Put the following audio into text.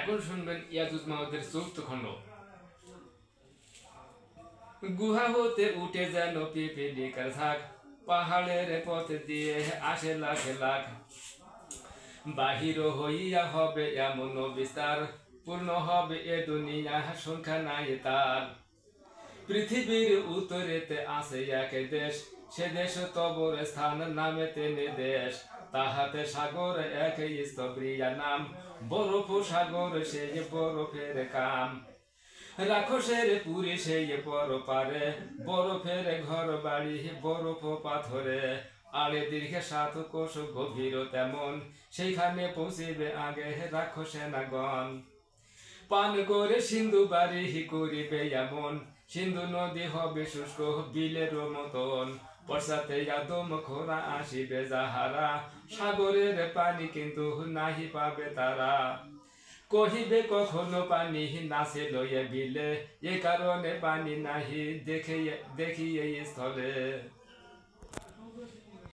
এখন শুনবেন ইয়াজুজ মাউদের চতুর্থ খণ্ড। গুহা হতে উঠে যেন পিপিলিকার ঝাঁক, পাহাড়ের পথ দিয়ে আসে লাখ লাখ। বাহির হইয়া হবে এমন বিস্তার, পূর্ণ হবে এ দুনিয়া সংখ্যা নাই তার। পৃথিবীর উত্তরেতে আছে এক দেশ, সে দেশ তবর স্থান নামেতে নির্দেশ। তাহাতে সাগর এক স্তব্রিয়া নাম, বরফ সাগর সেই বরফের কাম। রাক্ষসের পুরী সেই পর পারে, বরফের ঘর বাড়ি বরফ পাথরে। আড়ে দীর্ঘে 7 কোশ গভীর তেমন, সেইখানে পৌঁছিবে আগে রাক্ষসেনাগণ। পান করে সিন্ধু বাড়ি করিবে এমন, সিন্ধু নদী হবে শুষ্ক বিলের মতন। পশ্চাতে আদম খোরা আসিবে যাহারা, সাগরের পানি কিন্তু নাহি পাবে তারা। কহিবে কখনো পানি নাচে লইয়া বিলে, এ কারণে পানি নাহি দেখি এই স্থলে।